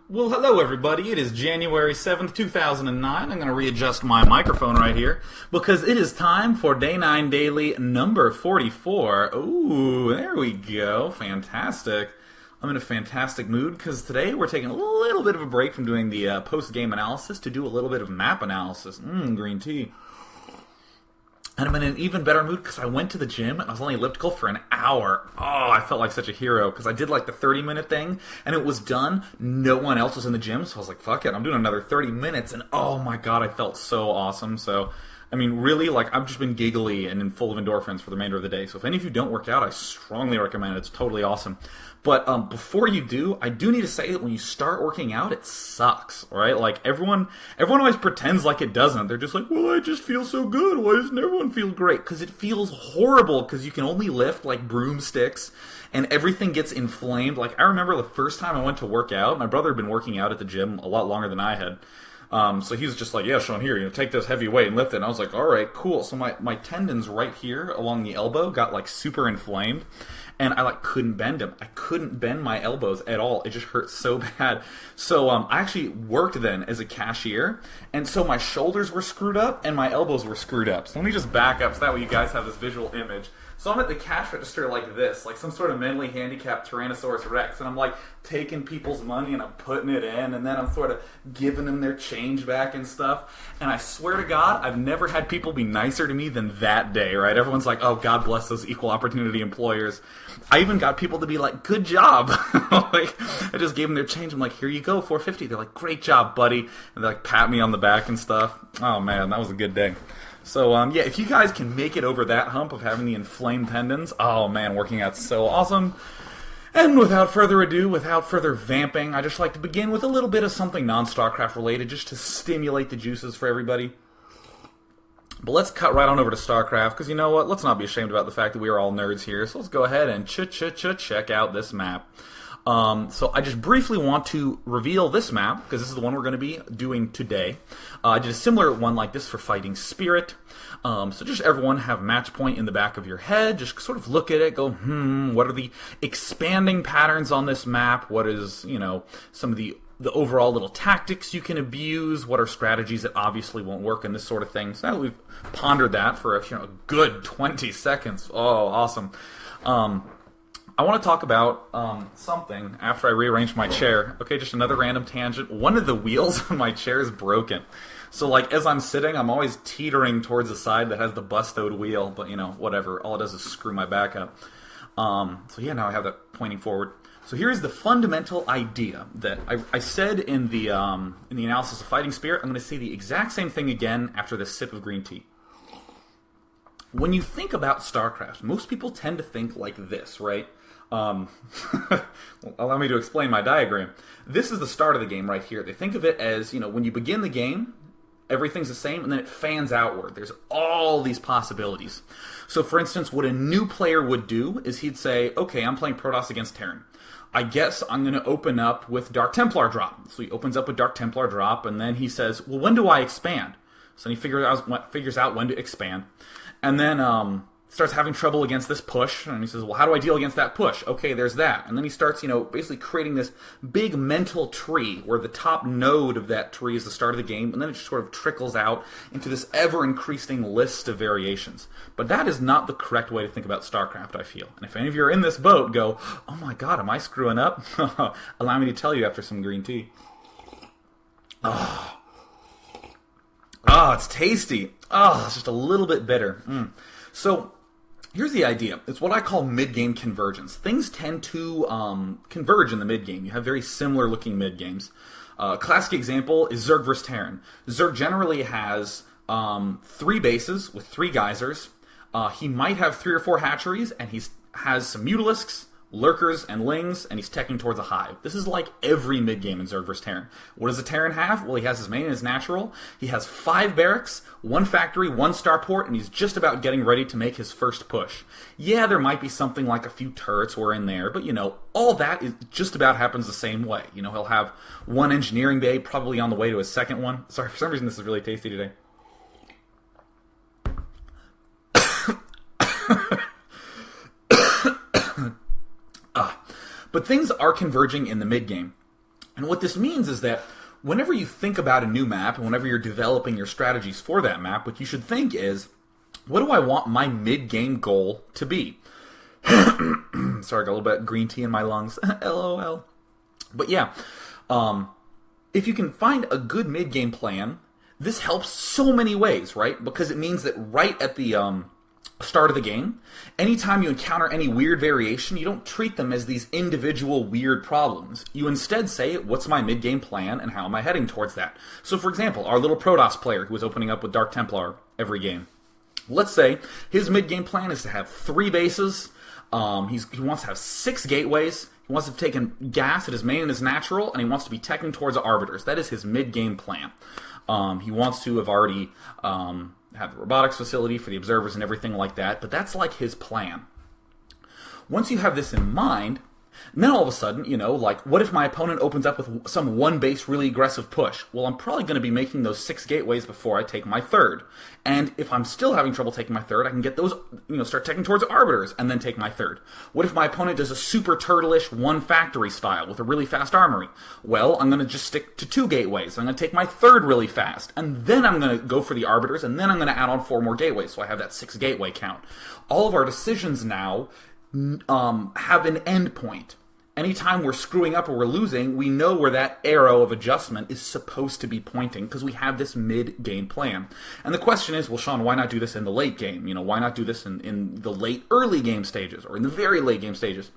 Well, hello everybody. It is January 7th, 2009. I'm going to readjust my microphone right here because it is time for Day 9 Daily number 44. Ooh, there we go. Fantastic. I'm in a fantastic mood because today we're taking a little bit of a break from doing the post-game analysis to do a little bit of map analysis. Green tea. And I'm in an even better mood because I went to the gym and I was on the elliptical for an hour. Oh, I felt like such a hero because I did like the 30-minute thing and it was done. No one else was in the gym, so I was like, fuck it, I'm doing another 30 minutes. And oh my god, I felt so awesome. So, I mean, really, like, I've just been giggly and full of endorphins for the remainder of the day. So if any of you don't work out, I strongly recommend it. It's totally awesome. But before you do, I do need to say that when you start working out, it sucks, right? Like, everyone always pretends like it doesn't. They're just like, well, I just feel so good. Why doesn't everyone feel great? Because it feels horrible because you can only lift, like, broomsticks and everything gets inflamed. Like, I remember the first time I went to work out, my brother had been working out at the gym a lot longer than I had. So he was just like, yeah, Sean, here, take this heavy weight and lift it. And I was like, all right, cool. So my tendons right here along the elbow got, like, super inflamed. And I, like, couldn't bend them. I couldn't bend my elbows at all. It just hurt so bad. So I actually worked then as a cashier. And so my shoulders were screwed up and my elbows were screwed up. So let me just back up so that way you guys have this visual image. So I'm at the cash register like this, like some sort of mentally handicapped Tyrannosaurus Rex, and I'm like taking people's money and I'm putting it in, and then I'm sort of giving them their change back and stuff. And I swear to God, I've never had people be nicer to me than that day, right? Everyone's like, oh, God bless those equal opportunity employers. I even got people to be like, good job. Like, I just gave them their change. I'm like, here you go, $4.50. They're like, great job, buddy. And they like pat me on the back and stuff. Oh man, that was a good day. So, yeah, if you guys can make it over that hump of having the inflamed tendons, oh man, working out's so awesome. And without further ado, without further vamping, I just like to begin with a little bit of something non-StarCraft related, just to stimulate the juices for everybody. But let's cut right on over to StarCraft, because you know what? Let's not be ashamed about the fact that we are all nerds here. So let's go ahead and check out this map. So I just briefly want to reveal this map, because this is the one we're going to be doing today. I did a similar one like this for Fighting Spirit. So just everyone have match point in the back of your head. Just sort of look at it, go, what are the expanding patterns on this map? What is, you know, some of the overall little tactics you can abuse? What are strategies that obviously won't work and this sort of thing? So now that we've pondered that for a good 20 seconds. Oh, awesome. I want to talk about something after I rearrange my chair. Okay, just another random tangent. One of the wheels on my chair is broken. So, like, as I'm sitting, I'm always teetering towards the side that has the bustode wheel. But, you know, whatever. All it does is screw my back up. So, yeah, now I have that pointing forward. So here's the fundamental idea that I said in the analysis of Fighting Spirit. I'm going to say the exact same thing again after this sip of green tea. When you think about StarCraft, most people tend to think like this, right? Allow me to explain my diagram. This is the start of the game right here. They think of it as, you know, when you begin the game, everything's the same, and then it fans outward. There's all these possibilities. So, for instance, what a new player would do is he'd say, okay, I'm playing Protoss against Terran. I guess I'm going to open up with Dark Templar drop. So he opens up with Dark Templar drop, and then he says, well, when do I expand? So he figures out when to expand. And then starts having trouble against this push, and he says, well, how do I deal against that push? Okay, there's that. And then he starts, you know, basically creating this big mental tree where the top node of that tree is the start of the game, and then it just sort of trickles out into this ever-increasing list of variations. But that is not the correct way to think about StarCraft, I feel. And if any of you are in this boat, go, oh my god, am I screwing up? Allow me to tell you after some green tea. Oh, it's tasty. Oh, it's just a little bit bitter. So, here's the idea. It's what I call mid-game convergence. Things tend to converge in the mid-game. You have very similar looking mid-games. Classic example is Zerg vs. Terran. Zerg generally has 3 bases with 3 geysers. He might have 3 or 4 hatcheries, and he has some mutalisks, lurkers, and lings, and he's teching towards a hive. This is like every mid-game in Zerg vs. Terran. What does a Terran have? Well, he has his main and his natural. He has 5 barracks, 1 factory, 1 starport, and he's just about getting ready to make his first push. Yeah, there might be something like a few turrets were in there, but, you know, all that is just about happens the same way. You know, he'll have 1 engineering bay, probably on the way to his second one. Sorry, for some reason this is really tasty today. But things are converging in the mid-game. And what this means is that whenever you think about a new map, and whenever you're developing your strategies for that map, what you should think is, what do I want my mid-game goal to be? Sorry, I got a little bit of green tea in my lungs. LOL. But yeah, if you can find a good mid-game plan, this helps so many ways, right? Because it means that right at the start of the game, anytime you encounter any weird variation, you don't treat them as these individual weird problems. You instead say, what's my mid-game plan and how am I heading towards that? So for example, our little Protoss player who was opening up with Dark Templar every game. Let's say his mid-game plan is to have 3 bases. He wants to have 6 gateways. He wants to have taken gas at his main and his natural, and he wants to be teching towards the arbiters. That is his mid-game plan. He wants to have already have the robotics facility for the observers and everything like that, but that's like his plan. Once you have this in mind, then all of a sudden, like, what if my opponent opens up with some one base really aggressive push? Well, I'm probably going to be making those 6 gateways before I take my 3rd. And if I'm still having trouble taking my 3rd, I can get those, start taking towards arbiters and then take my 3rd. What if my opponent does a super turtle-ish 1 factory style with a really fast armory? Well, I'm going to just stick to 2 gateways. I'm going to take my 3rd really fast. And then I'm going to go for the arbiters, and then I'm going to add on 4 more gateways, so I have that 6 gateway count. All of our decisions now have an end point. Anytime we're screwing up or we're losing, we know where that arrow of adjustment is supposed to be pointing because we have this mid-game plan. And the question is, well, Sean, why not do this in the late game? Why not do this in the late early game stages or in the very late game stages?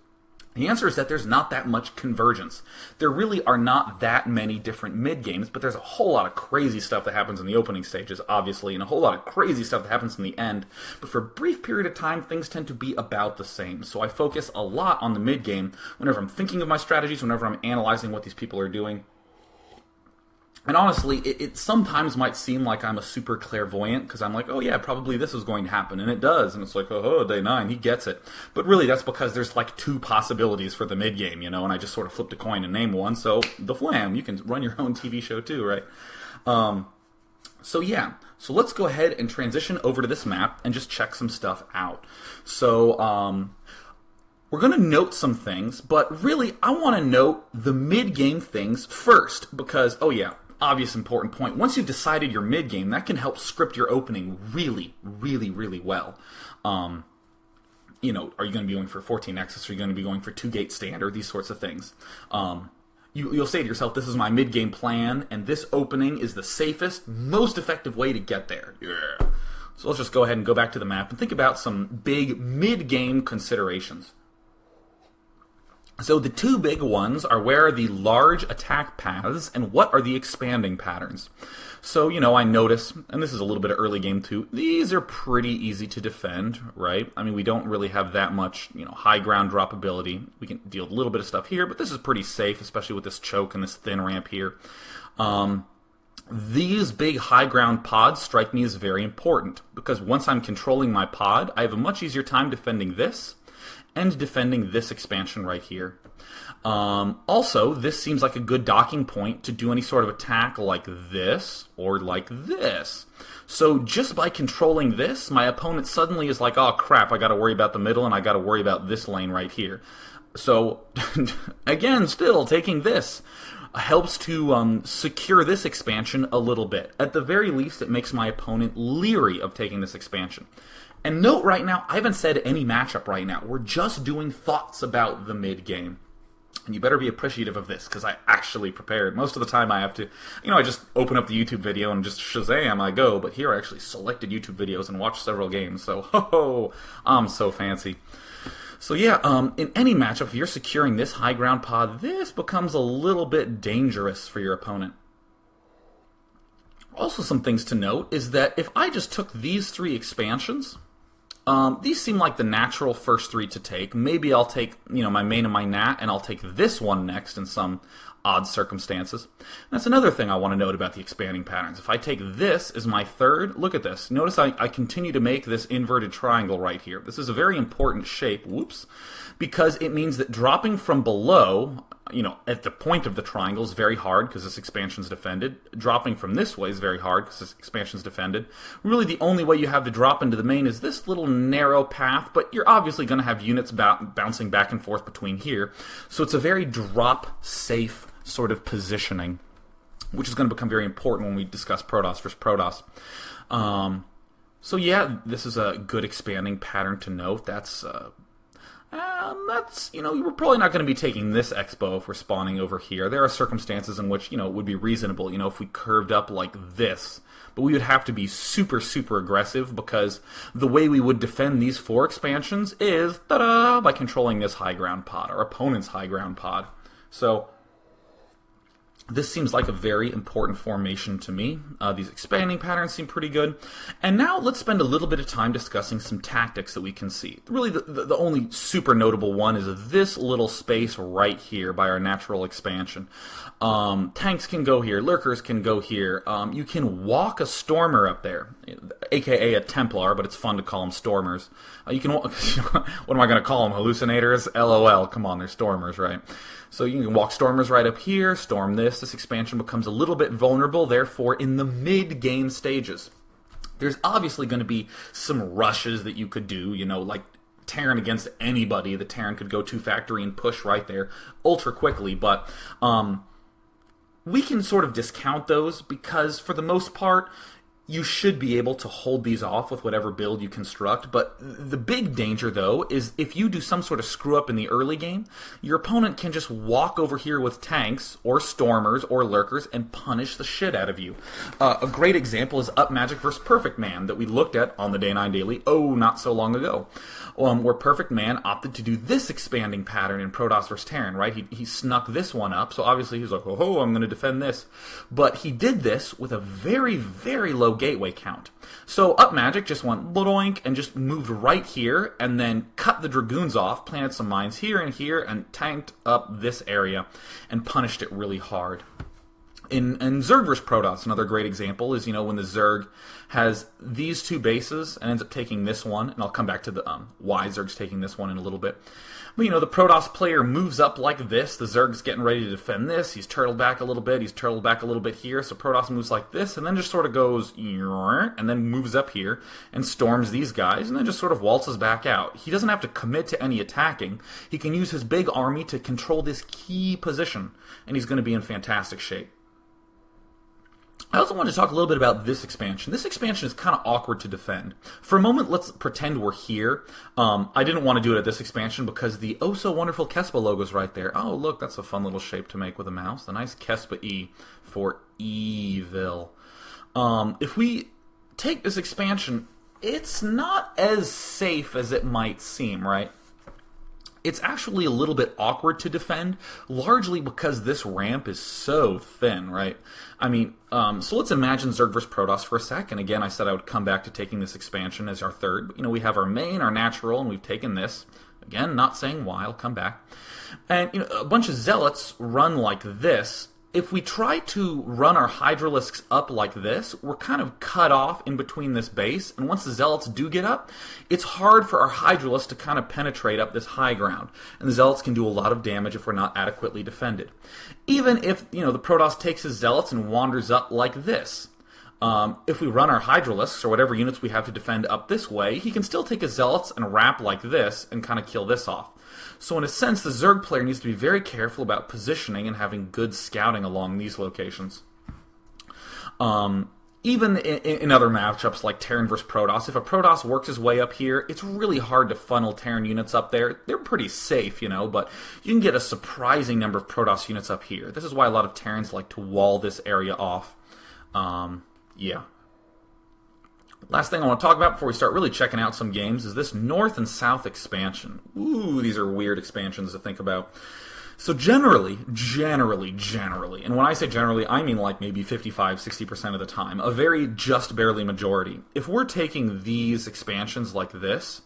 The answer is that there's not that much convergence. There really are not that many different mid-games, but there's a whole lot of crazy stuff that happens in the opening stages, obviously, and a whole lot of crazy stuff that happens in the end. But for a brief period of time, things tend to be about the same. So I focus a lot on the mid-game whenever I'm thinking of my strategies, whenever I'm analyzing what these people are doing. And honestly, it sometimes might seem like I'm a super clairvoyant, because I'm like, oh yeah, probably this is going to happen, and it does, and it's like, oh, day 9, he gets it. But really, that's because there's like 2 possibilities for the mid-game, and I just sort of flipped a coin and named one, so the flam, you can run your own TV show too, right? So yeah, so let's go ahead and transition over to this map and just check some stuff out. So, we're going to note some things, but really, I want to note the mid-game things first, because, oh yeah, obvious important point. Once you've decided your mid-game, that can help script your opening really, really, really well. Are you going to be going for 14 nexus? Are you going to be going for 2-gate standard? These sorts of things. You'll say to yourself, this is my mid-game plan, and this opening is the safest, most effective way to get there. Yeah. So let's just go ahead and go back to the map and think about some big mid-game considerations. So the 2 big ones are, where are the large attack paths and what are the expanding patterns? So, I notice, and this is a little bit of early game too, these are pretty easy to defend, right? I mean, we don't really have that much, high ground drop ability. We can deal with a little bit of stuff here, but this is pretty safe, especially with this choke and this thin ramp here. These big high ground pods strike me as very important, because once I'm controlling my pod, I have a much easier time defending this and defending this expansion right here. Also, this seems like a good docking point to do any sort of attack like this or like this. So just by controlling this, my opponent suddenly is like, oh crap, I got to worry about the middle and I got to worry about this lane right here. So again, still taking this helps to secure this expansion a little bit. At the very least, it makes my opponent leery of taking this expansion. And note right now, I haven't said any matchup right now. We're just doing thoughts about the mid-game. And you better be appreciative of this, because I actually prepared. Most of the time I have to, I just open up the YouTube video and just Shazam, I go. But here I actually selected YouTube videos and watched several games. So, ho-ho, I'm so fancy. So yeah, in any matchup, if you're securing this high ground pod, this becomes a little bit dangerous for your opponent. Also, some things to note is that if I just took these 3 expansions, these seem like the natural first 3 to take. Maybe I'll take, my main and my nat, and I'll take this one next in some odd circumstances. That's another thing I want to note about the expanding patterns. If I take this as my 3rd, look at this. Notice I continue to make this inverted triangle right here. This is a very important shape, whoops, because it means that dropping from below, at the point of the triangle is very hard because this expansion is defended. Dropping from this way is very hard because this expansion is defended. Really, the only way you have to drop into the main is this little narrow path, but you're obviously going to have units bouncing back and forth between here. So it's a very drop-safe sort of positioning, which is going to become very important when we discuss Protoss versus Protoss. So yeah, this is a good expanding pattern to note. That's we're probably not going to be taking this expo if we're spawning over here. There are circumstances in which, it would be reasonable, if we curved up like this. But we would have to be super, super aggressive because the way we would defend these 4 expansions is, ta-da, by controlling this high ground pod, our opponent's high ground pod. So this seems like a very important formation to me. These expanding patterns seem pretty good. And now let's spend a little bit of time discussing some tactics that we can see. Really, the only super notable one is this little space right here by our natural expansion. Tanks can go here. Lurkers can go here. You can walk a Stormer up there, a.k.a. a Templar, but it's fun to call them Stormers. You can what am I going to call them? Hallucinators? LOL. Come on, they're Stormers, right? So you can walk Stormers right up here, storm this. This expansion becomes a little bit vulnerable, therefore, in the mid-game stages. There's obviously going to be some rushes that you could do, like Terran against anybody. The Terran could go 2-factory and push right there ultra quickly, but we can sort of discount those because, for the most part, you should be able to hold these off with whatever build you construct, but the big danger, though, is if you do some sort of screw-up in the early game, your opponent can just walk over here with tanks, or Stormers, or Lurkers, and punish the shit out of you. A great example is Up Magic vs. Perfect Man that we looked at on the Day 9 Daily, not so long ago, where Perfect Man opted to do this expanding pattern in Protoss vs. Terran, right? He snuck this one up, so obviously he's like, oh, I'm going to defend this. But he did this with a very, very low gateway count. So Up Magic just went doink and just moved right here and then cut the Dragoons off, planted some mines here and here, and tanked up this area and punished it really hard. In Zerg vs. Protoss, another great example is, when the Zerg has these 2 bases and ends up taking this one, and I'll come back to the why Zerg's taking this one in a little bit. But, the Protoss player moves up like this, the Zerg's getting ready to defend this, he's turtled back a little bit, he's turtled back a little bit here, so Protoss moves like this, and then just sort of goes, and then moves up here, and storms these guys, and then just sort of waltzes back out. He doesn't have to commit to any attacking, he can use his big army to control this key position, and he's going to be in fantastic shape. I also want to talk a little bit about this expansion. This expansion is kind of awkward to defend. For a moment, let's pretend we're here. I didn't want to do it at this expansion because the oh-so-wonderful Kespa logo's right there. Oh, look, that's a fun little shape to make with a mouse. The nice Kespa E for evil. If we take this expansion, it's not as safe as it might seem, right? It's actually a little bit awkward to defend, largely because this ramp is so thin, right? I mean, so let's imagine Zerg vs. Protoss for a second. Again, I said I would come back to taking this expansion as our third. We have our main, our natural, and we've taken this. Again, not saying why, I'll come back. And, a bunch of Zealots run like this. If we try to run our Hydralisks up like this, we're kind of cut off in between this base, and once the Zealots do get up, it's hard for our Hydralisks to kind of penetrate up this high ground, and the Zealots can do a lot of damage if we're not adequately defended. Even if, the Protoss takes his Zealots and wanders up like this, if we run our Hydralisks, or whatever units we have to defend up this way, he can still take his Zealots and wrap like this and kind of kill this off. So in a sense, the Zerg player needs to be very careful about positioning and having good scouting along these locations. Even in other matchups like Terran vs. Protoss, if a Protoss works his way up here, it's really hard to funnel Terran units up there. They're pretty safe, but you can get a surprising number of Protoss units up here. This is why a lot of Terrans like to wall this area off. Yeah. Last thing I want to talk about before we start really checking out some games is this North and South expansion. Ooh, these are weird expansions to think about. So generally, and when I say generally, I mean like maybe 55-60% of the time, a very just barely majority. If we're taking these expansions like this,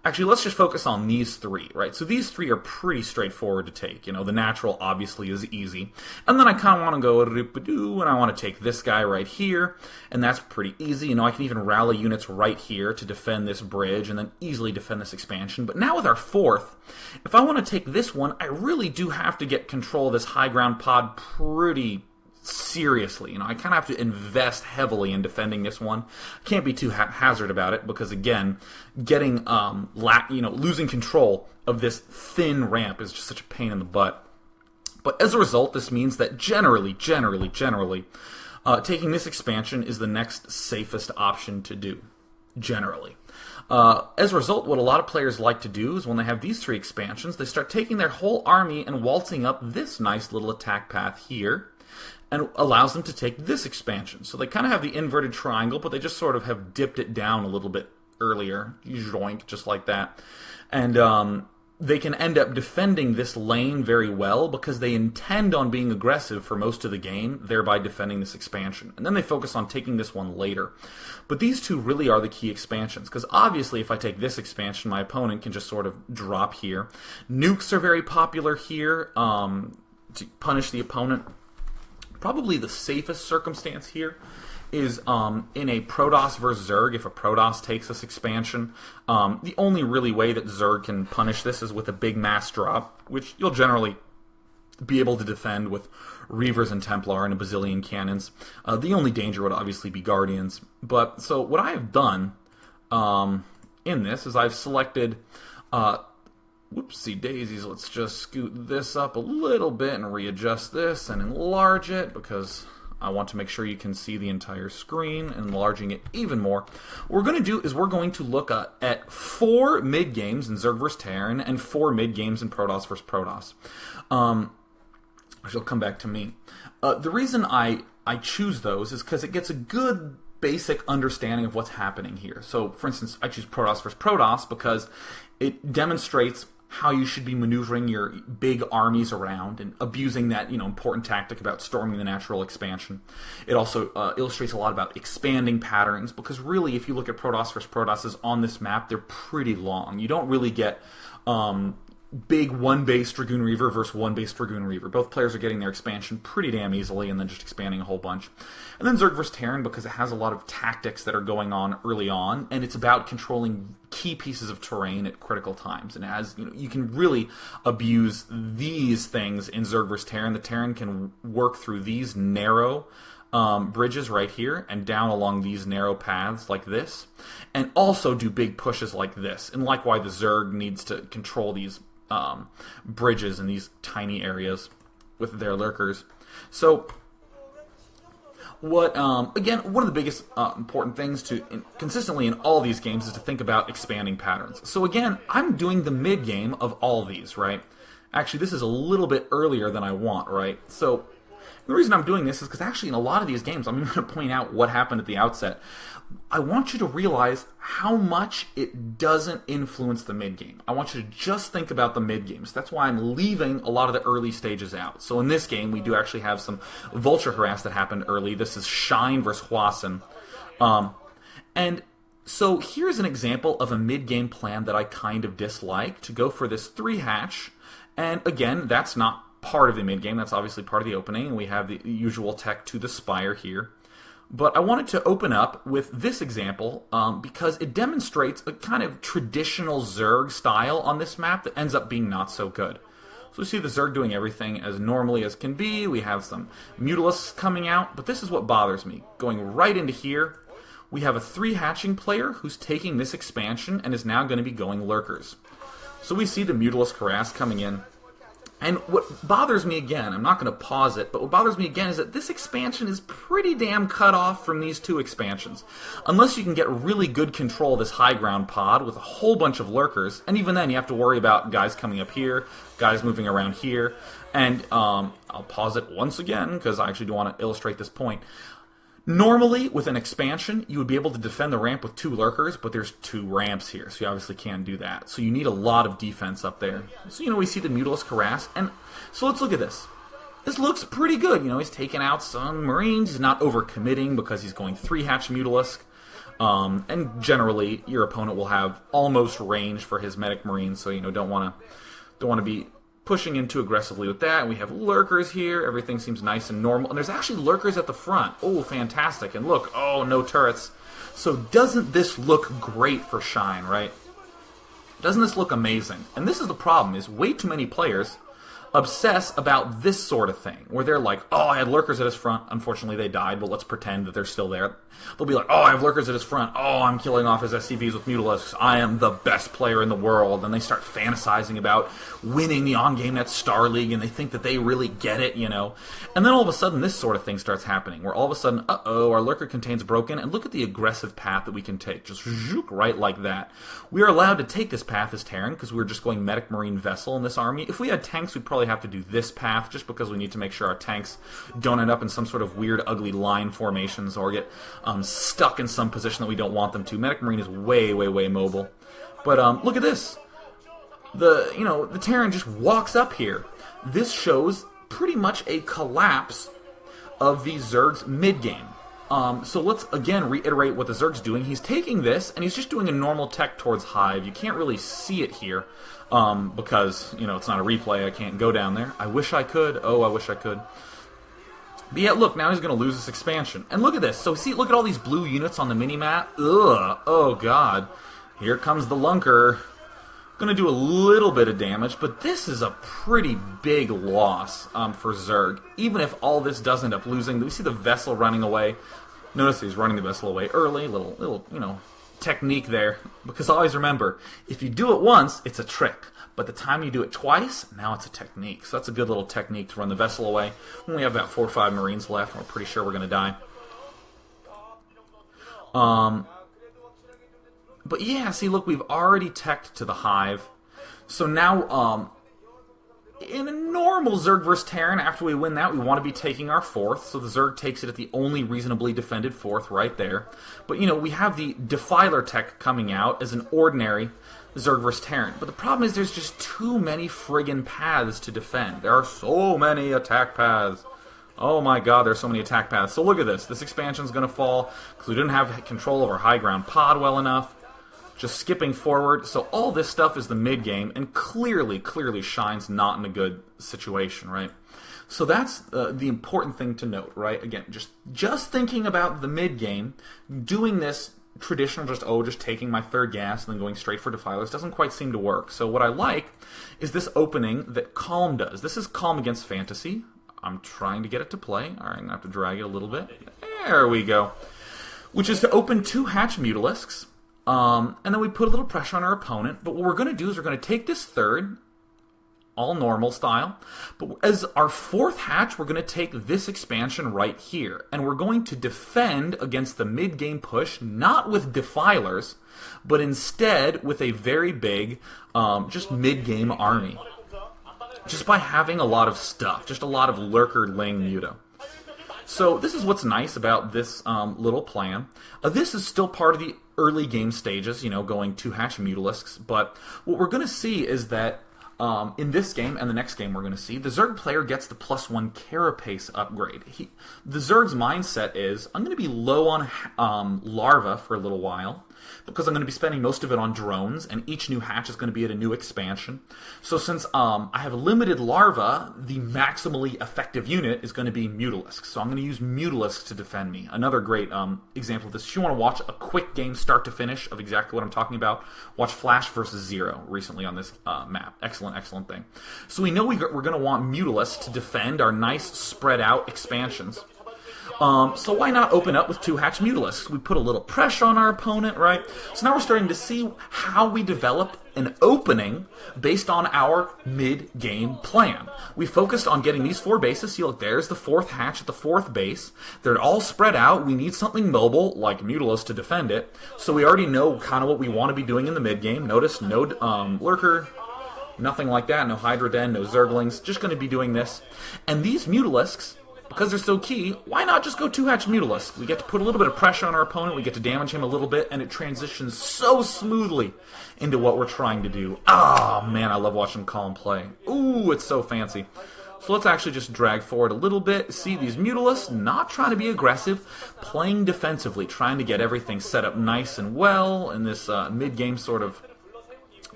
actually, let's just focus on these 3, right? So these 3 are pretty straightforward to take. The natural obviously is easy. And then I kind of want to go rip-a-doo, and I want to take this guy right here, and that's pretty easy. I can even rally units right here to defend this bridge and then easily defend this expansion. But now with our 4th, if I want to take this one, I really do have to get control of this high ground pod pretty seriously. I kind of have to invest heavily in defending this one. I can't be too haphazard about it because, again, getting losing control of this thin ramp is just such a pain in the butt. But as a result, this means that generally, taking this expansion is the next safest option to do. Generally. As a result, what a lot of players like to do is when they have these 3 expansions, they start taking their whole army and waltzing up this nice little attack path here, and allows them to take this expansion. So they kind of have the inverted triangle, but they just sort of have dipped it down a little bit earlier, yoink, just like that. And they can end up defending this lane very well because they intend on being aggressive for most of the game, thereby defending this expansion. And then they focus on taking this one later. But these 2 really are the key expansions, because obviously if I take this expansion, my opponent can just sort of drop here. Nukes are very popular here to punish the opponent. Probably the safest circumstance here is in a Protoss versus Zerg, if a Protoss takes this expansion. The only really way that Zerg can punish this is with a big mass drop, which you'll generally be able to defend with Reavers and Templar and a bazillion cannons. The only danger would obviously be Guardians. But so what I have done in this is I've selected... whoopsie daisies, let's just scoot this up a little bit and readjust this and enlarge it because I want to make sure you can see the entire screen, enlarging it even more. What we're going to do is we're going to look at 4 mid-games in Zerg vs. Terran and 4 mid-games in Protoss vs. Protoss. Which will come back to me. The reason I choose those is because it gets a good basic understanding of what's happening here. So, for instance, I choose Protoss vs. Protoss because it demonstrates how you should be maneuvering your big armies around and abusing that, important tactic about storming the natural expansion. It also illustrates a lot about expanding patterns, because really, if you look at Protoss versus Protosses on this map, they're pretty long. You don't really get big one-base Dragoon Reaver versus one-base Dragoon Reaver. Both players are getting their expansion pretty damn easily and then just expanding a whole bunch. And then Zerg vs. Terran, because it has a lot of tactics that are going on early on, and it's about controlling key pieces of terrain at critical times. And it has, you can really abuse these things in Zerg vs. Terran. The Terran can work through these narrow bridges right here and down along these narrow paths like this, and also do big pushes like this. And likewise, the Zerg needs to control these bridges in these tiny areas with their lurkers. So, again, one of the biggest important things consistently in all these games is to think about expanding patterns. So again, I'm doing the mid game of all these, right? Actually, this is a little bit earlier than I want, right? So the reason I'm doing this is because actually in a lot of these games, I'm going to point out what happened at the outset. I want you to realize how much it doesn't influence the mid-game. I want you to just think about the mid-games. That's why I'm leaving a lot of the early stages out. So in this game, we do actually have some Vulture Harass that happened early. This is Shine versus Hwasun. And so here's an example of a mid-game plan that I kind of dislike, to go for this 3-hatch. And again, that's not part of the mid-game. That's obviously part of the opening. And we have the usual tech to the Spire here. But I wanted to open up with this example because it demonstrates a kind of traditional Zerg style on this map that ends up being not so good. So we see the Zerg doing everything as normally as can be. We have some Mutalisks coming out, but this is what bothers me. Going right into here, we have a 3-hatching player who's taking this expansion and is now going to be going Lurkers. So we see the Mutalisk Harass coming in. And what bothers me again, I'm not going to pause it, but what bothers me again is that this expansion is pretty damn cut off from these 2 expansions. Unless you can get really good control of this high ground pod with a whole bunch of lurkers, and even then you have to worry about guys coming up here, guys moving around here, and I'll pause it once again because I actually do want to illustrate this point. Normally, with an expansion, you would be able to defend the ramp with 2 lurkers, but there's 2 ramps here, so you obviously can't do that. So you need a lot of defense up there. So, we see the Mutalisk Harass, and so let's look at this. This looks pretty good. He's taking out some Marines. He's not overcommitting because he's going 3-hatch Mutalisk. And generally, your opponent will have almost range for his Medic Marines, so, don't want to be pushing in too aggressively with that. We have lurkers here. Everything seems nice and normal. And there's actually lurkers at the front. Oh, fantastic. And look, oh, no turrets. So doesn't this look great for Shine, right? Doesn't this look amazing? And this is the problem, is way too many players obsess about this sort of thing, where they're like, oh, I had lurkers at his front. Unfortunately, they died, but let's pretend that they're still there. They'll be like, oh, I have lurkers at his front. Oh, I'm killing off his SCVs with Mutalisks. I am the best player in the world. And they start fantasizing about winning the on-game net Star League, and they think that they really get it, you know. And then all of a sudden, this sort of thing starts happening, where all of a sudden, uh-oh, our lurker contain's broken, and look at the aggressive path that we can take. Just zook, right like that. We are allowed to take this path as Terran, because we're just going Medic Marine Vessel in this army. If we had tanks, we'd probably have to do this path, just because we need to make sure our tanks don't end up in some sort of weird, ugly line formations, or get stuck in some position that we don't want them to. Medic Marine is way, way, way mobile. But look at this. The Terran just walks up here. This shows pretty much a collapse of the Zerg's mid-game. So let's again reiterate what the Zerg's doing. He's taking this, and he's just doing a normal tech towards Hive. You can't really see it here, because, it's not a replay. I can't go down there. I wish I could. Oh, I wish I could. But yeah, look, now he's going to lose this expansion. And look at this. So see, look at all these blue units on the mini-map. Ugh. Oh, God. Here comes the Lunker. Going to do a little bit of damage, but this is a pretty big loss for Zerg. Even if all this does end up losing, we see the vessel running away. Notice he's running the vessel away early. Little, technique there. Because always remember, if you do it once, it's a trick. But the time you do it twice, now it's a technique. So that's a good little technique to run the vessel away. We only have about 4 or 5 Marines left, and we're pretty sure we're going to die. But yeah, see, look, we've already teched to the Hive. So now, in a normal Zerg vs. Terran, after we win that, we want to be taking our 4th. So the Zerg takes it at the only reasonably defended 4th right there. But, we have the Defiler tech coming out as an ordinary Zerg vs. Terran. But the problem is there's just too many friggin' paths to defend. There are so many attack paths. Oh my god, there's so many attack paths. So look at this. This expansion's going to fall because we didn't have control over high ground pod well enough. Just skipping forward. So all this stuff is the mid-game, and clearly shines not in a good situation, right? So that's the important thing to note, right? Again, just thinking about the mid-game, doing this traditional just taking my 3rd gas and then going straight for Defilers doesn't quite seem to work. So what I like is this opening that Calm does. This is Calm against Fantasy. I'm trying to get it to play. All right, I'm going to have to drag it a little bit. There we go. Which is to open 2 Hatch Mutalisks. And then we put a little pressure on our opponent. But what we're going to do is we're going to take this 3rd, all normal style. But as our 4th hatch, we're going to take this expansion right here. And we're going to defend against the mid-game push, not with Defilers, but instead with a very big, just mid-game army. Just by having a lot of stuff. Just a lot of Lurker Ling Muta. So this is what's nice about this little plan. This is still part of the early game stages, going 2 hatch Mutalisks. But what we're going to see is that in this game and the next game we're going to see, the Zerg player gets the +1 Carapace upgrade. The Zerg's mindset is, I'm going to be low on larva for a little while, because I'm going to be spending most of it on drones, and each new hatch is going to be at a new expansion. So since I have limited larva, the maximally effective unit is going to be Mutalisks. So I'm going to use Mutalisks to defend me. Another great example of this. If you want to watch a quick game start to finish of exactly what I'm talking about, watch Flash vs. Zero recently on this map. Excellent thing. So we know we're going to want Mutalisks to defend our nice spread out expansions. So why not open up with 2 hatch Mutalisks? We put a little pressure on our opponent, right? So now we're starting to see how we develop an opening based on our mid-game plan. We focused on getting these 4 bases. See, look, there's the 4th hatch at the 4th base. They're all spread out. We need something mobile, like Mutalisks, to defend it. So we already know kind of what we want to be doing in the mid-game. Notice no Lurker, nothing like that. No Hydra Den, no Zerglings. Just going to be doing this. And these Mutalisks, because they're so key, why not just go 2 hatch Mutalisk? We get to put a little bit of pressure on our opponent, we get to damage him a little bit, and it transitions so smoothly into what we're trying to do. Oh man, I love watching Calm play. Ooh, it's so fancy. So let's actually just drag forward a little bit. See these Mutalisks, not trying to be aggressive, playing defensively, trying to get everything set up nice and well in this mid-game sort of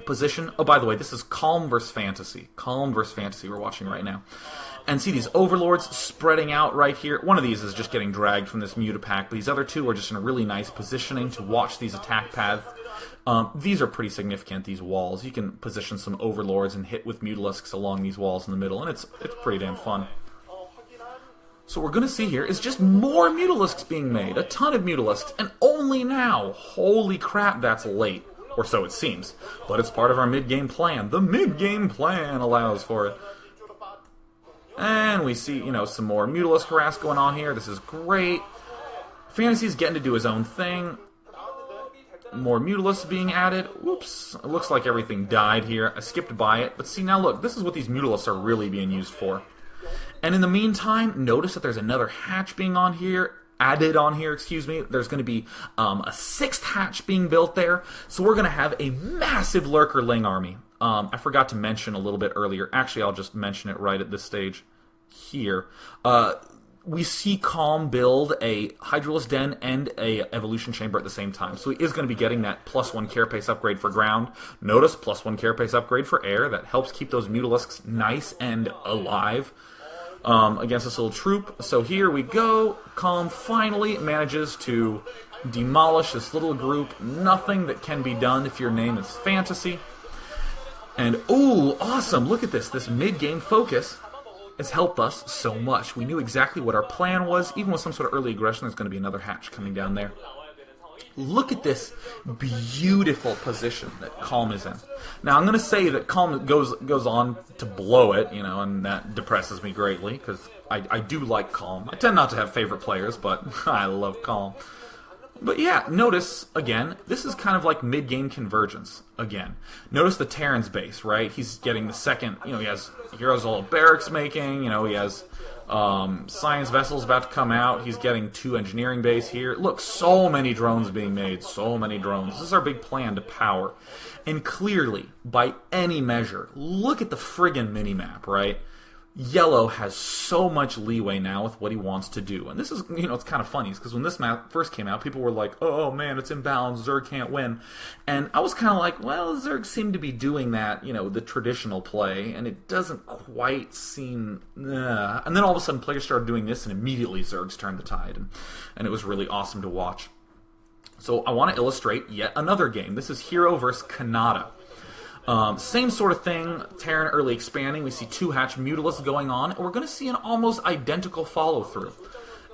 position. Oh, by the way, this is Calm vs. Fantasy. Calm vs. Fantasy we're watching right now. And see these Overlords spreading out right here. One of these is just getting dragged from this Muta pack, but these other 2 are just in a really nice positioning to watch these attack paths These are pretty significant, these walls. You can position some overlords and hit with mutalisks along these walls in the middle, and it's pretty damn fun. So what we're going to see here is just more mutalisks being made. A ton of mutalisks, and only now. Holy crap, that's late. Or so it seems. But it's part of our mid-game plan. The mid-game plan allows for it. And we see, you know, some more mutalisk harass going on here. This is great. Fantasy's getting to do his own thing. More mutalisks being added. Oops. It looks like everything died here. I skipped by it. But see, now look, this is what these mutalisks are really being used for. And in the meantime, notice that there's another hatch being added on here, excuse me. There's going to be a 6th hatch being built there. So we're going to have a massive Lurker Ling army. I forgot to mention a little bit earlier. Actually, I'll just mention it right at this stage here. We see Calm build a Hydralisk Den and a Evolution Chamber at the same time. So he is going to be getting that +1 carapace upgrade for ground. Notice, +1 carapace upgrade for air. That helps keep those mutalisks nice and alive. Against this little troop. So here we go. Calm finally manages to demolish this little group. Nothing that can be done if your name is Fantasy. And, ooh, awesome. Look at this. This mid-game focus has helped us so much. We knew exactly what our plan was. Even with some sort of early aggression, there's going to be another hatch coming down there. Look at this beautiful position that Calm is in. Now, I'm going to say that Calm goes on to blow it, you know, and that depresses me greatly, because I do like Calm. I tend not to have favorite players, but I love Calm. But yeah, notice, again, this is kind of like mid-game convergence, again. Notice the Terran's base, right? He's getting the second, you know, he has Heroes all Barracks making, you know, he has Science Vessels about to come out. He's getting 2 engineering base here. Look, so many drones being made. So many drones. This is our big plan to power. And clearly, by any measure, look at the friggin' minimap, right? Yellow has so much leeway now with what he wants to do. And this is, you know, it's kind of funny, because when this map first came out, people were like, oh man, it's imbalanced, Zerg can't win. And I was kind of like, well, Zerg seem to be doing that, you know, the traditional play, and it doesn't quite seem, And then all of a sudden players started doing this, and immediately Zergs turned the tide. And it was really awesome to watch. So I want to illustrate yet another game. This is Hero versus Kanata. Same sort of thing, Terran early expanding. We see 2 hatch mutalisks going on, and we're going to see an almost identical follow-through.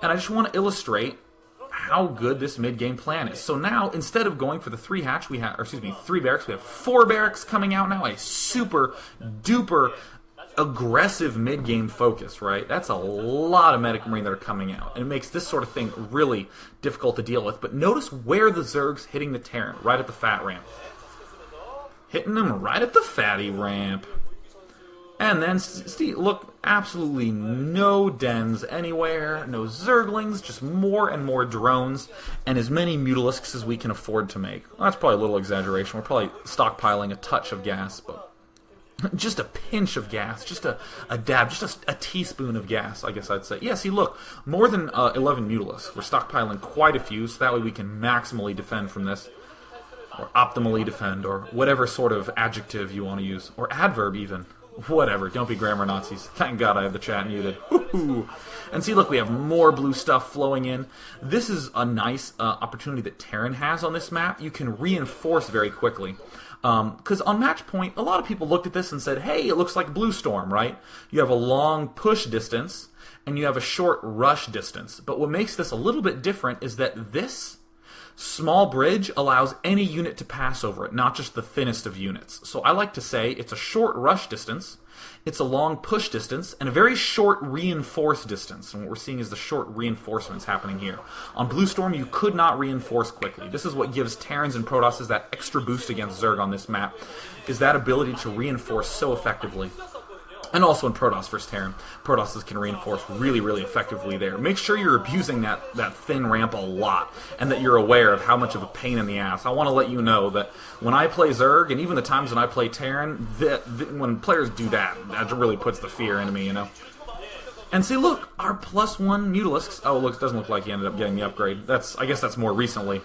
And I just want to illustrate how good this mid-game plan is. So now, instead of going for the 3 hatch, 3 barracks, we have 4 barracks coming out now. A super duper aggressive mid-game focus, right? That's a lot of Medic Marine that are coming out, and it makes this sort of thing really difficult to deal with. But notice where the Zerg's hitting the Terran, right at the fat ramp. Hitting them right at the fatty ramp. And then, see, look, absolutely no dens anywhere, no Zerglings, just more and more drones, and as many mutalisks as we can afford to make. Well, that's probably a little exaggeration. We're probably stockpiling a touch of gas, but just a pinch of gas, just a dab, just a teaspoon of gas, I guess I'd say. Yeah, see, look, more than 11 mutalisks. We're stockpiling quite a few, so that way we can maximally defend from this. Or optimally defend, or whatever sort of adjective you want to use. Or adverb, even. Whatever. Don't be grammar Nazis. Thank God I have the chat muted. Woohoo! And see, look, we have more blue stuff flowing in. This is a nice opportunity that Terran has on this map. You can reinforce very quickly. Because on match point, a lot of people looked at this and said, hey, it looks like Blue Storm, right? You have a long push distance, and you have a short rush distance. But what makes this a little bit different is that this small bridge allows any unit to pass over it, not just the thinnest of units. So I like to say it's a short rush distance, it's a long push distance, and a very short reinforce distance. And what we're seeing is the short reinforcements happening here. On Blue Storm, you could not reinforce quickly. This is what gives Terrans and Protosses that extra boost against Zerg on this map, is that ability to reinforce so effectively. And also in Protoss vs. Terran, Protosses can reinforce really, really effectively there. Make sure you're abusing that thin ramp a lot, and that you're aware of how much of a pain in the ass. I want to let you know that when I play Zerg, and even the times when I play Terran, when players do that, that really puts the fear into me, you know? And see, look, our +1 Mutalisks. Oh, look, it doesn't look like he ended up getting the upgrade. I guess that's more recently.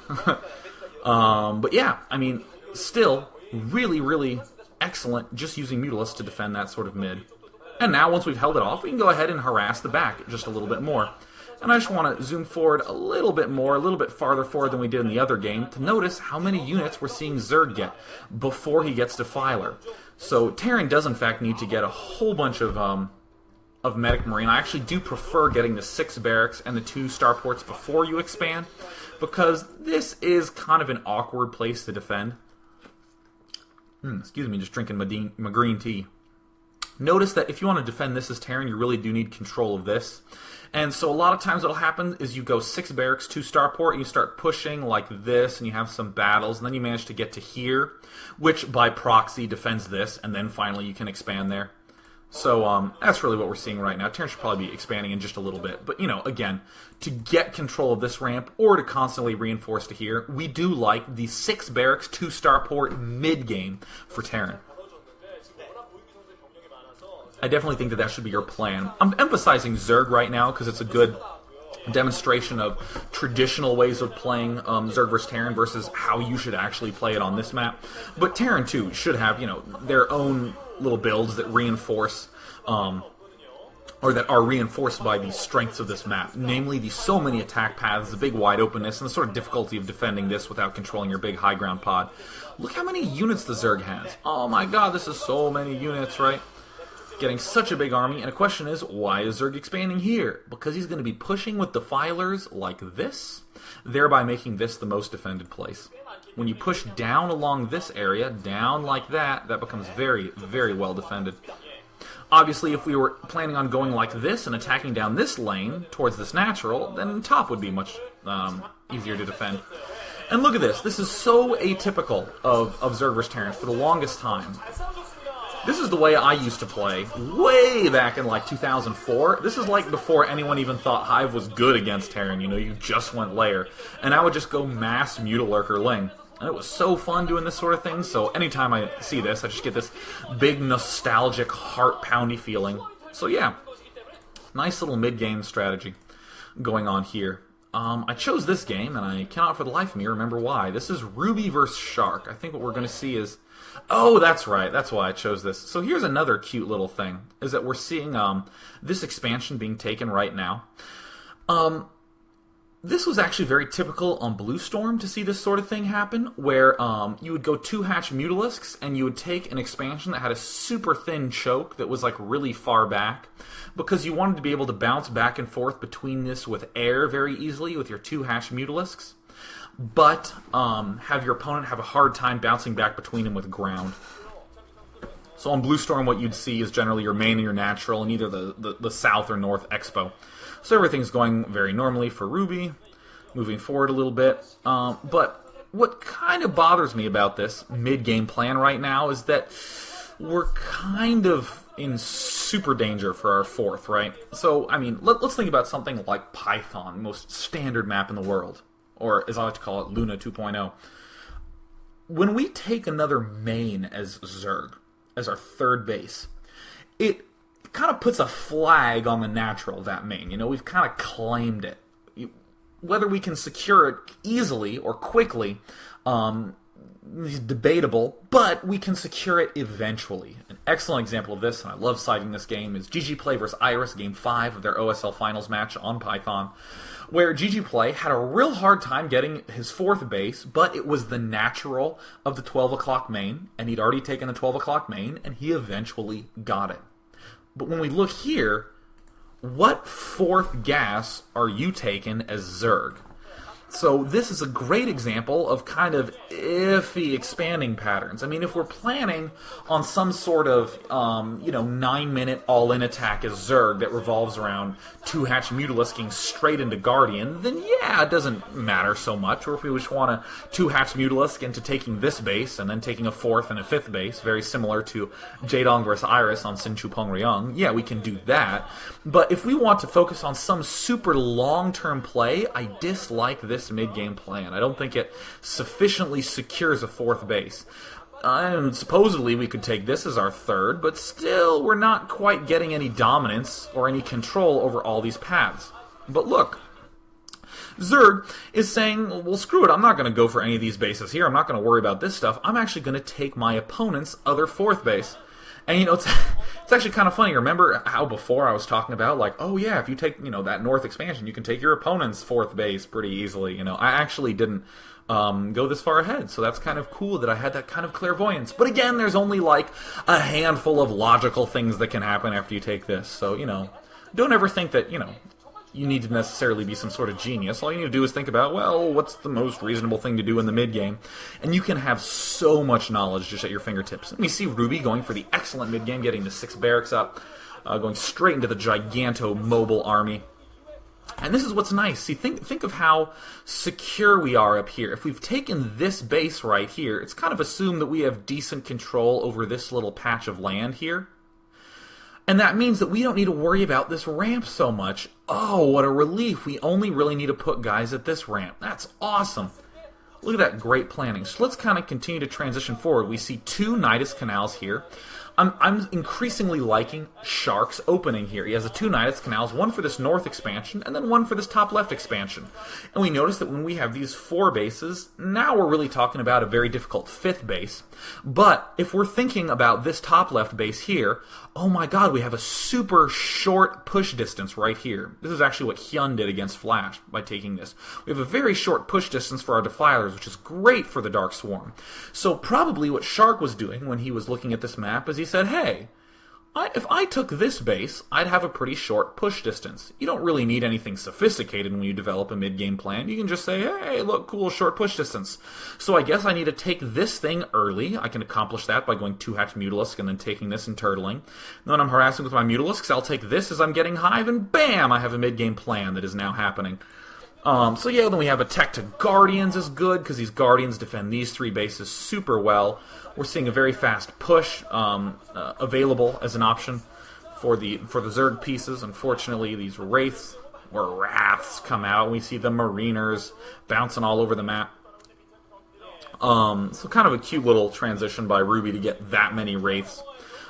But yeah, I mean, still, really, really excellent just using Mutalisks to defend that sort of mid. And now, once we've held it off, we can go ahead and harass the back just a little bit more. And I just want to zoom forward a little bit more, a little bit farther forward than we did in the other game, to notice how many units we're seeing Zerg get before he gets to Filer. So Terran does in fact need to get a whole bunch of Medic Marine. I actually do prefer getting the 6 barracks and the 2 starports before you expand, because this is kind of an awkward place to defend. Excuse me, just drinking my green tea. Notice that if you want to defend this as Terran, you really do need control of this. And so a lot of times what will happen is you go 6 barracks, 2 starport, and you start pushing like this, and you have some battles, and then you manage to get to here, which by proxy defends this, and then finally you can expand there. So that's really what we're seeing right now. Terran should probably be expanding in just a little bit. But, you know, again, to get control of this ramp or to constantly reinforce to here, we do like the 6 barracks, 2 starport mid-game for Terran. I definitely think that that should be your plan. I'm emphasizing Zerg right now because it's a good demonstration of traditional ways of playing Zerg versus Terran versus how you should actually play it on this map. But Terran, too, should have, you know, their own little builds that reinforce or that are reinforced by the strengths of this map, namely the so many attack paths, the big wide openness, and the sort of difficulty of defending this without controlling your big high ground pod. Look how many units the Zerg has. Oh my god, this is so many units, right? Getting such a big army, and the question is, why is Zerg expanding here? Because he's going to be pushing with defilers like this, thereby making this the most defended place. When you push down along this area, down like that, that becomes very, very well defended. Obviously, if we were planning on going like this and attacking down this lane towards this natural, then top would be much easier to defend. And look at this. This is so atypical of Zerg vs. Terran for the longest time. This is the way I used to play way back in like 2004. This is like before anyone even thought Hive was good against Terran. You know, you just went layer. And I would just go mass Mutilurker Ling. And it was so fun doing this sort of thing. So anytime I see this, I just get this big nostalgic heart-poundy feeling. So yeah, nice little mid-game strategy going on here. I chose this game, and I cannot for the life of me remember why. This is Ruby vs. Shark. I think what we're going to see is... Oh, that's right. That's why I chose this. So here's another cute little thing, is that we're seeing this expansion being taken right now. This was actually very typical on Blue Storm to see this sort of thing happen, where you would go 2-hatch Mutalisks, and you would take an expansion that had a super thin choke that was like really far back, because you wanted to be able to bounce back and forth between this with air very easily with your 2-hatch Mutalisks, but have your opponent have a hard time bouncing back between them with ground. So on Blue Storm, what you'd see is generally your main and your natural, and either the south or north expo. So everything's going very normally for Ruby, moving forward a little bit. But what kind of bothers me about this mid-game plan right now is that we're kind of in super danger for our 4th, right? So, I mean, let's think about something like Python, most standard map in the world, or as I like to call it, Luna 2.0. When we take another main as Zerg, as our 3rd base, it kind of puts a flag on the natural of that main. You know, we've kind of claimed it. Whether we can secure it easily or quickly is debatable, but we can secure it eventually. An excellent example of this, and I love citing this game, is GG Play vs. Iris, Game 5 of their OSL Finals match on Python, where GG Play had a real hard time getting his 4th base, but it was the natural of the 12 o'clock main, and he'd already taken the 12 o'clock main, and he eventually got it. But when we look here, what 4th gas are you taking as Zerg? So this is a great example of kind of iffy expanding patterns. I mean, if we're planning on some sort of, 9-minute all-in attack as Zerg that revolves around 2-hatch Mutalisking straight into Guardian, then yeah, it doesn't matter so much. Or if we just want to 2-hatch Mutalisk into taking this base and then taking a 4th and a 5th base, very similar to Jaedong vs. Iris on Sinchu Pengryung, yeah, we can do that. But if we want to focus on some super long-term play, I dislike this mid-game plan. I don't think it sufficiently secures a 4th base. And supposedly we could take this as our 3rd, but still we're not quite getting any dominance or any control over all these paths. But look, Zerg is saying, well, screw it, I'm not going to go for any of these bases here, I'm not going to worry about this stuff, I'm actually going to take my opponent's other 4th base. And, it's actually kind of funny. Remember how before I was talking about, like, oh yeah, if you take, that north expansion, you can take your opponent's 4th base pretty easily. I actually didn't go this far ahead, so that's kind of cool that I had that kind of clairvoyance. But again, there's only like a handful of logical things that can happen after you take this. So, don't ever think that, you need to necessarily be some sort of genius. All you need to do is think about, well, what's the most reasonable thing to do in the mid-game? And you can have so much knowledge just at your fingertips. And we see Ruby going for the excellent mid-game, getting the 6 barracks up, going straight into the giganto mobile army. And this is what's nice. See, think of how secure we are up here. If we've taken this base right here, it's kind of assumed that we have decent control over this little patch of land here. And that means that we don't need to worry about this ramp so much. Oh, what a relief. We only really need to put guys at this ramp. That's awesome. Look at that great planning. So let's kind of continue to transition forward. We see 2 Nidus Canals here. I'm increasingly liking Shark's opening here. He has 2 Nidus Canals, one for this north expansion, and then one for this top left expansion. And we notice that when we have these 4 bases, now we're really talking about a very difficult 5th base. But if we're thinking about this top left base here, oh my god, we have a super short push distance right here. This is actually what Hyun did against Flash by taking this. We have a very short push distance for our Defilers, which is great for the Dark Swarm. So probably what Shark was doing when he was looking at this map is he said, hey, if I took this base, I'd have a pretty short push distance. You don't really need anything sophisticated when you develop a mid-game plan. You can just say, hey, look, cool, short push distance. So I guess I need to take this thing early. I can accomplish that by going 2-hatch Mutalisk and then taking this and turtling. And then I'm harassing with my Mutalisks. I'll take this as I'm getting Hive, and bam, I have a mid-game plan that is now happening. So yeah, then we have a tech to Guardians is good, because these Guardians defend these 3 bases super well. We're seeing a very fast push available as an option for the Zerg pieces. Unfortunately, these Wraiths or Wraths come out, and we see the Mariners bouncing all over the map. So kind of a cute little transition by Ruby to get that many Wraiths.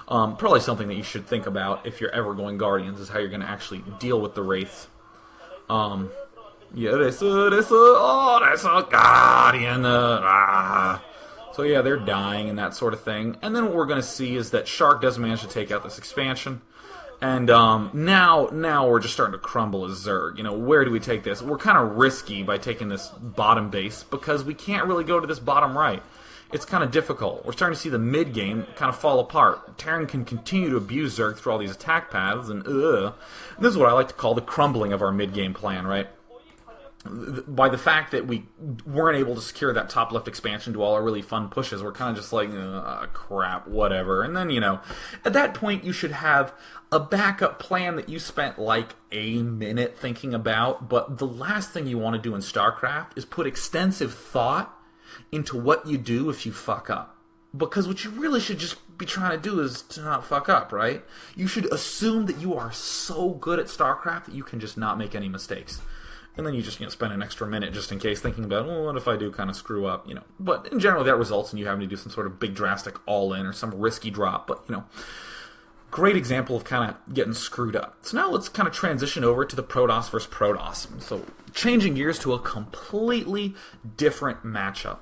Probably something that you should think about if you're ever going Guardians, is how you're going to actually deal with the Wraiths. Yeah, there's a Guardian. So yeah, they're dying and that sort of thing. And then what we're going to see is that Shark does manage to take out this expansion. And now we're just starting to crumble as Zerg. Where do we take this? We're kind of risky by taking this bottom base, because we can't really go to this bottom right. It's kind of difficult. We're starting to see the mid-game kind of fall apart. Terran can continue to abuse Zerg through all these attack paths, and this is what I like to call the crumbling of our mid-game plan, right? By the fact that we weren't able to secure that top left expansion to all our really fun pushes, we're kind of just like, crap, whatever. And then, at that point, you should have a backup plan that you spent like a minute thinking about. But the last thing you want to do in StarCraft is put extensive thought into what you do if you fuck up. Because what you really should just be trying to do is to not fuck up, right? You should assume that you are so good at StarCraft that you can just not make any mistakes. And then you just spend an extra minute just in case thinking about, well, what if I do kind of screw up, But in general, that results in you having to do some sort of big drastic all-in or some risky drop. But, great example of kind of getting screwed up. So now let's kind of transition over to the Protoss versus Protoss. So changing gears to a completely different matchup.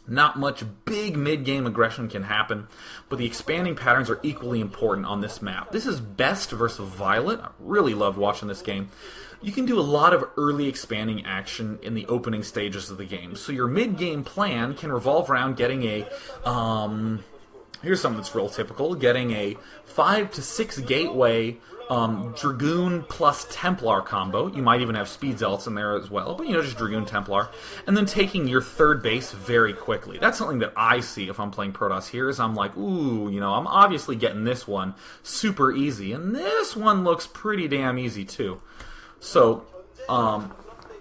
Not much big mid-game aggression can happen, but the expanding patterns are equally important on this map. This is Best versus Violet. I really loved watching this game. You can do a lot of early expanding action in the opening stages of the game. So your mid-game plan can revolve around getting a, here's something that's real typical, getting a 5 to 6 gateway Dragoon plus Templar combo. You might even have Speed Zealots in there as well, but just Dragoon Templar. And then taking your 3rd base very quickly. That's something that I see if I'm playing Protoss here, is I'm like, ooh, I'm obviously getting this one super easy, and this one looks pretty damn easy too. So,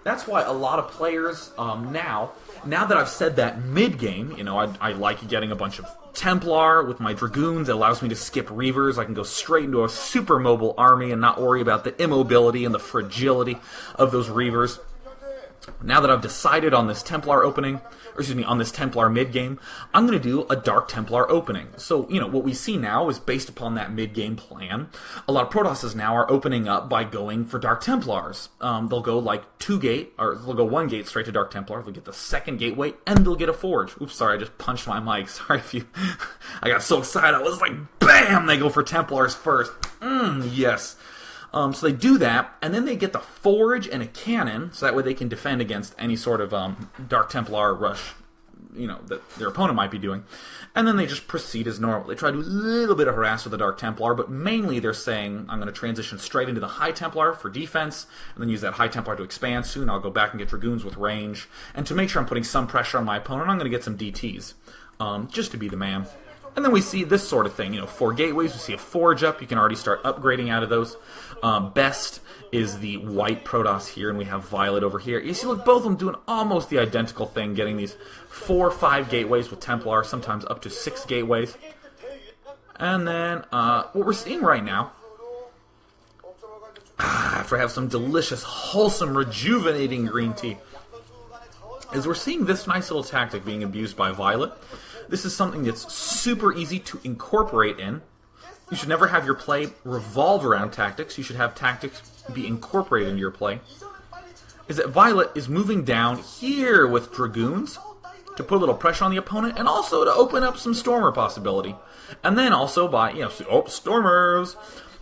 that's why a lot of players now that I've said that mid-game, I like getting a bunch of Templar with my Dragoons. It allows me to skip Reavers. I can go straight into a super mobile army and not worry about the immobility and the fragility of those Reavers. Now that I've decided on this Templar opening, on this Templar mid-game, I'm going to do a Dark Templar opening. So, what we see now is based upon that mid-game plan. A lot of Protosses now are opening up by going for Dark Templars. They'll go like 2 gate, or they'll go 1 gate straight to Dark Templar. They'll get the 2nd gateway, and they'll get a Forge. Oops, sorry, I just punched my mic. Sorry if you... I got so excited, I was like, BAM! bam, they go for Templars first. Yes. So they do that, and then they get the Forge and a cannon, so that way they can defend against any sort of Dark Templar rush, that their opponent might be doing. And then they just proceed as normal. They try to do a little bit of harass with the Dark Templar, but mainly they're saying, I'm going to transition straight into the High Templar for defense, and then use that High Templar to expand. Soon I'll go back and get Dragoons with range. And to make sure I'm putting some pressure on my opponent, I'm going to get some DTs, just to be the man. And then we see this sort of thing, 4 gateways, we see a Forge up, you can already start upgrading out of those. Best is the white Protoss here, and we have Violet over here. You see, look, both of them doing almost the identical thing, getting these 4 or 5 gateways with Templar, sometimes up to 6 gateways. And then, what we're seeing right now, after I have some delicious, wholesome, rejuvenating green tea, is we're seeing this nice little tactic being abused by Violet. This is something that's super easy to incorporate in. You should never have your play revolve around tactics. You should have tactics be incorporated into your play. Is that Violet is moving down here with Dragoons to put a little pressure on the opponent, and also to open up some Stormer possibility. And then also by, Stormers!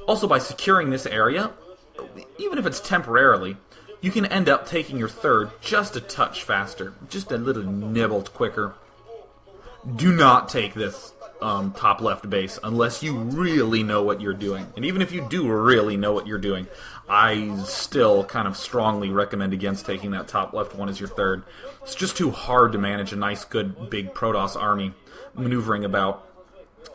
Also by securing this area, even if it's temporarily, you can end up taking your third just a touch faster. Just a little nibble quicker. Do not take this top left base unless you really know what you're doing. And even if you do really know what you're doing, I still kind of strongly recommend against taking that top left one as your third. It's just too hard to manage a nice, good, big Protoss army maneuvering about.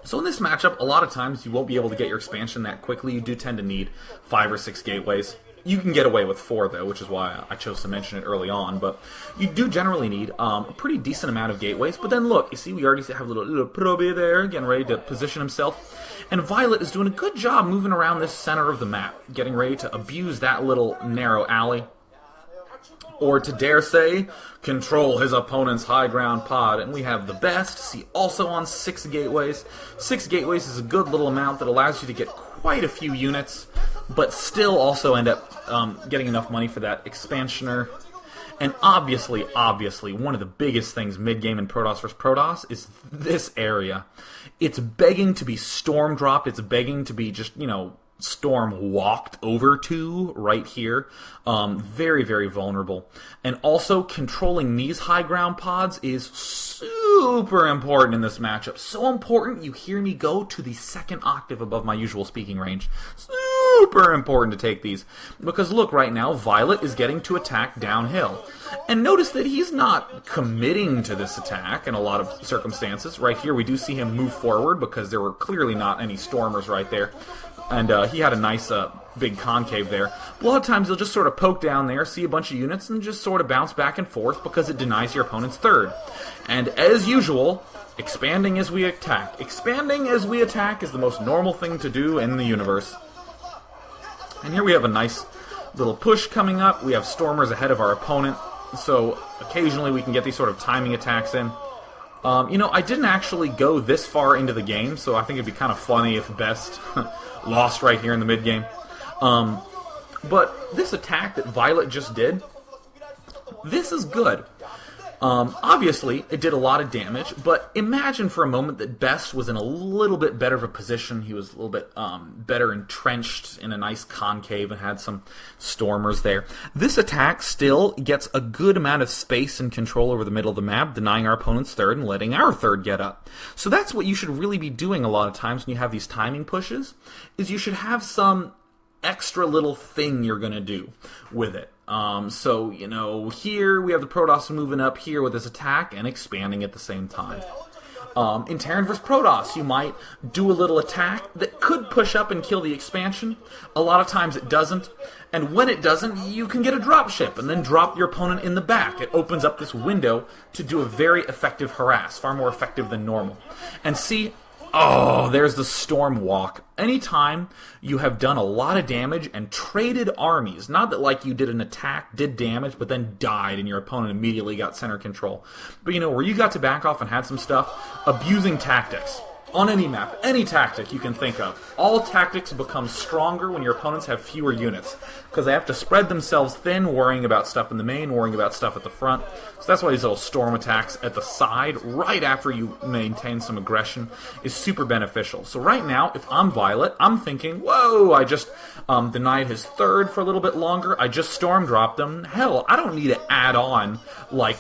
So in this matchup, a lot of times you won't be able to get your expansion that quickly. You do tend to need 5 or 6 gateways. You can get away with 4, though, which is why I chose to mention it early on. But you do generally need a pretty decent amount of gateways. But then look, you see we already have a little Probe there, getting ready to position himself. And Violet is doing a good job moving around this center of the map, getting ready to abuse that little narrow alley. Or to dare say, control his opponent's high ground pod. And we have the best, see also on 6 gateways. 6 gateways is a good little amount that allows you to get quite a few units, but still also end up getting enough money for that expansioner. And obviously, one of the biggest things mid-game in Protoss vs. Protoss is this area. It's begging to be storm dropped. It's begging to be just, storm walked over to right here. Very, very vulnerable. And also, controlling these high ground pods is super important in this matchup. So important, you hear me go to the 2nd octave above my usual speaking range. Super important to take these. Because look, right now, Violet is getting to attack downhill. And notice that he's not committing to this attack in a lot of circumstances. Right here, we do see him move forward because there were clearly not any Stormers right there. And he had a nice big concave there. But a lot of times he'll just sort of poke down there, see a bunch of units, and just sort of bounce back and forth because it denies your opponent's third. And as usual, expanding as we attack. Expanding as we attack is the most normal thing to do in the universe. And here we have a nice little push coming up. We have Stormers ahead of our opponent, so occasionally we can get these sort of timing attacks in. I didn't actually go this far into the game, so I think it'd be kind of funny if Best lost right here in the mid-game. But this attack that Violet just did, this is good. Obviously, it did a lot of damage, but imagine for a moment that Best was in a little bit better of a position. He was a little bit better entrenched in a nice concave and had some Stormers there. This attack still gets a good amount of space and control over the middle of the map, denying our opponent's third and letting our third get up. So that's what you should really be doing a lot of times when you have these timing pushes, is you should have some extra little thing you're going to do with it. So, here we have the Protoss moving up here with this attack and expanding at the same time. In Terran vs. Protoss, you might do a little attack that could push up and kill the expansion. A lot of times it doesn't. And when it doesn't, you can get a dropship and then drop your opponent in the back. It opens up this window to do a very effective harass, far more effective than normal. And see, oh, there's the Storm Walk. Anytime you have done a lot of damage and traded armies, not that like you did an attack, did damage, but then died and your opponent immediately got center control. But where you got to back off and had some stuff, abusing tactics. On any map, any tactic you can think of. All tactics become stronger when your opponents have fewer units, because they have to spread themselves thin, worrying about stuff in the main, worrying about stuff at the front. So that's why these little storm attacks at the side, right after you maintain some aggression, is super beneficial. So right now, if I'm Violet, I'm thinking, whoa, I just denied his third for a little bit longer, I just storm dropped him. Hell, I don't need to add on, like,